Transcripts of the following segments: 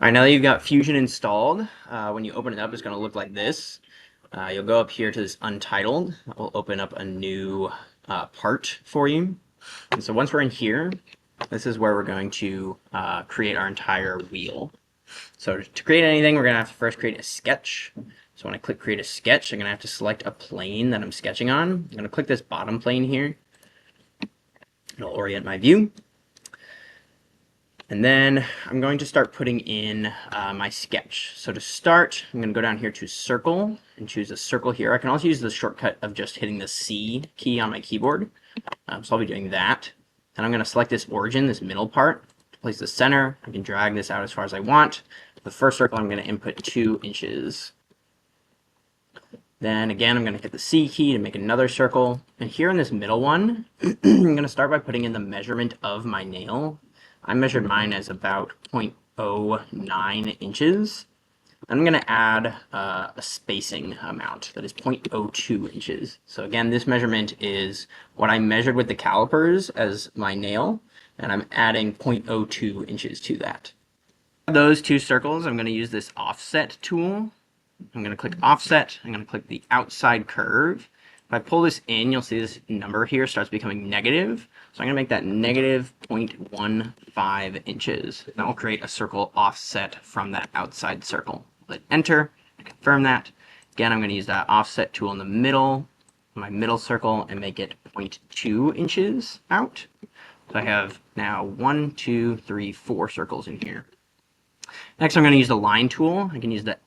All right, now that you've got Fusion installed, when you open it up, it's going to look like this. You'll go up here to this Untitled. That will open up a new part for you. And so once we're in here, this is where we're going to create our entire wheel. So to create anything, we're going to have to first create a sketch. So when I click Create a Sketch, I'm going to have to select a plane that I'm sketching on. I'm going to click this bottom plane here. It'll orient my view. And then I'm going to start putting in my sketch. So to start, I'm going to go down here to Circle and choose a circle here. I can also use the shortcut of just hitting the C key on my keyboard. So I'll be doing that. And I'm going to select this origin, this middle part, to place the center. I can drag this out as far as I want. The first circle, I'm going to input 2 inches. Then again, I'm going to hit the C key to make another circle. And here in this middle one, I'm going to start by putting in the measurement of my nail. I measured mine as about 0.09 inches. I'm going to add a spacing amount that is 0.02 inches. So again, this measurement is what I measured with the calipers as my nail, and I'm adding 0.02 inches to that. Those 2 circles, I'm going to use this offset tool. I'm going to click offset. I'm going to click the outside curve. If I pull this in, you'll see this number here starts becoming negative. So I'm going to make that negative 0.15 inches. That will create a circle offset from that outside circle. Hit enter to confirm that. Again, I'm going to use that offset tool in the middle, my middle circle, and make it 0.2 inches out. So I have now 1, 2, 3, 4 circles in here. Next, I'm going to use the line tool. I can use the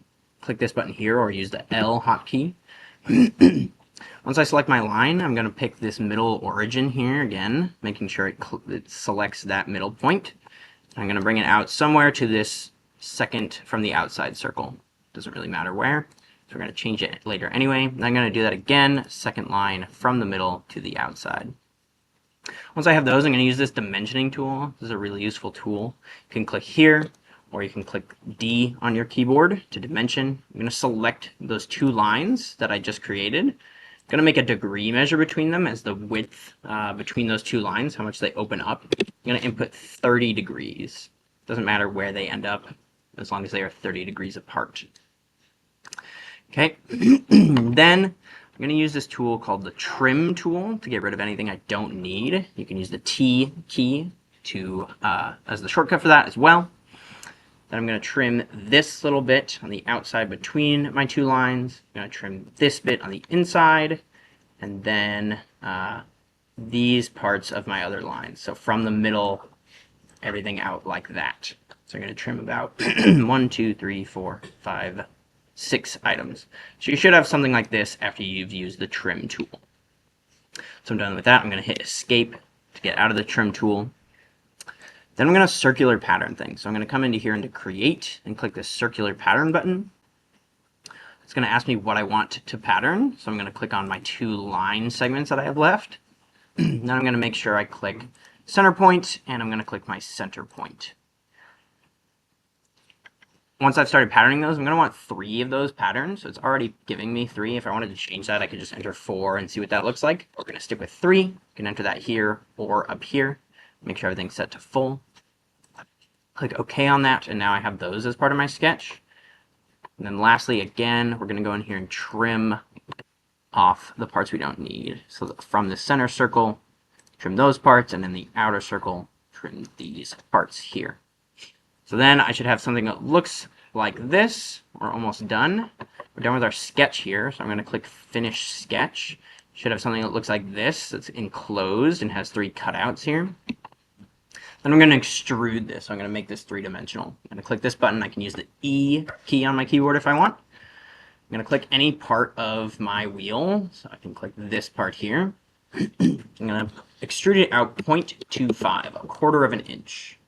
click this button here or use the L hotkey. Once I select my line, I'm going to pick this middle origin here again, making sure it selects that middle point. I'm going to bring it out somewhere to this second from the outside circle. Doesn't really matter where. So we're going to change it later anyway. And I'm going to do that again, second line from the middle to the outside. Once I have those, I'm going to use this dimensioning tool. This is a really useful tool. You can click here, or you can click D on your keyboard to dimension. I'm going to select those 2 lines that I just created. I'm going to make a degree measure between them as the width between those 2 lines, how much they open up. I'm going to input 30 degrees. Doesn't matter where they end up, as long as they are 30 degrees apart. Okay, then I'm going to use this tool called the Trim tool to get rid of anything I don't need. You can use the T key to as the shortcut for that as well. Then I'm going to trim this little bit on the outside between my 2 lines. I'm going to trim this bit on the inside, and then these parts of my other lines. So from the middle, everything out like that. So I'm going to trim about 1, 2, 3, 4, 5, 6 items. So you should have something like this after you've used the Trim tool. So I'm done with that. I'm going to hit Escape to get out of the Trim tool. Then I'm going to circular pattern things. So I'm going to come into here into Create and click this circular pattern button. It's going to ask me what I want to pattern. So I'm going to click on my 2 line segments that I have left. Then I'm going to make sure I click center point, and I'm going to click my center point. Once I've started patterning those, I'm going to want 3 of those patterns. So it's already giving me 3. If I wanted to change that, I could just enter 4 and see what that looks like. We're going to stick with 3. You can enter that here or up here. Make sure everything's set to full. Click OK on that, and now I have those as part of my sketch. And then lastly, again, we're going to go in here and trim off the parts we don't need. So from the center circle, trim those parts, and in the outer circle, trim these parts here. So then I should have something that looks like this. We're almost done. We're done with our sketch here, so I'm going to click Finish Sketch. Should have something that looks like this, that's enclosed and has 3 cutouts here. Then I'm going to extrude this. So I'm going to make this 3-dimensional. I'm going to click this button. I can use the E key on my keyboard if I want. I'm going to click any part of my wheel. So I can click this part here. I'm going to extrude it out 0.25, a quarter of an inch.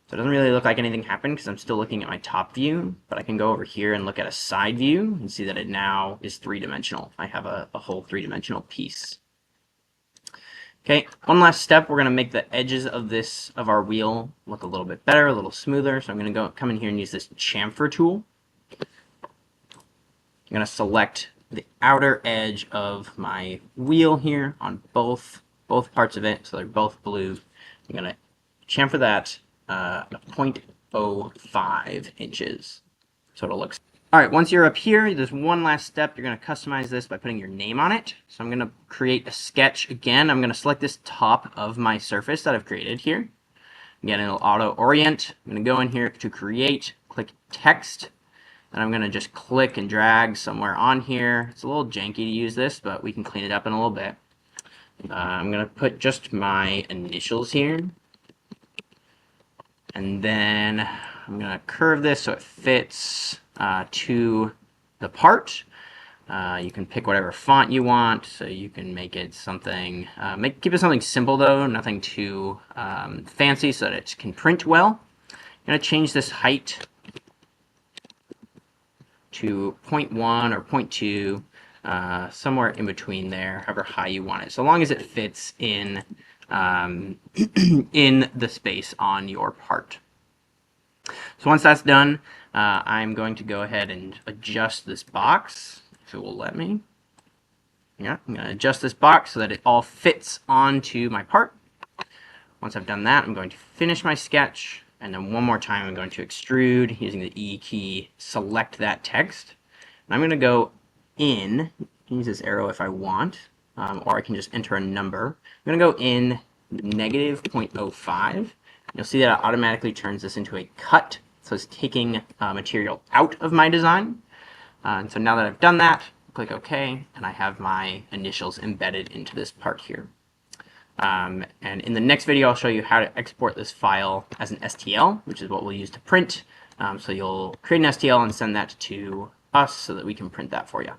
So it doesn't really look like anything happened because I'm still looking at my top view, but I can go over here and look at a side view and see that it now is 3-dimensional. I have a whole 3-dimensional piece. Okay, one last step. We're going to make the edges of our wheel look a little bit better, a little smoother. So I'm going to come in here and use this chamfer tool. I'm going to select the outer edge of my wheel here on both parts of it, so they're both blue. I'm going to chamfer that 0.05 0.05 inches. So it'll look. All right, once you're up here, there's one last step. You're going to customize this by putting your name on it. So I'm going to create a sketch again. I'm going to select this top of my surface that I've created here. Again, it'll auto orient. I'm going to go in here to create, click text, and I'm going to just click and drag somewhere on here. It's a little janky to use this, but we can clean it up in a little bit. I'm going to put just my initials here. And then I'm going to curve this so it fits to the part. You can pick whatever font you want, so you can make it something, keep it something simple though, nothing too fancy so that it can print well. I'm going to change this height to 0.1 or 0.2, somewhere in between there, however high you want it, so long as it fits in in the space on your part. So once that's done, I'm going to go ahead and adjust this box, if it will let me. Yeah, I'm going to adjust this box so that it all fits onto my part. Once I've done that, I'm going to finish my sketch, and then one more time I'm going to extrude using the E key, select that text. And I'm going to go in, use this arrow if I want, or I can just enter a number. I'm going to go in negative 0.05. You'll see that it automatically turns this into a cut, so it's taking material out of my design. And so now that I've done that, click OK, and I have my initials embedded into this part here. And in the next video, I'll show you how to export this file as an STL, which is what we'll use to print. So you'll create an STL and send that to us so that we can print that for you.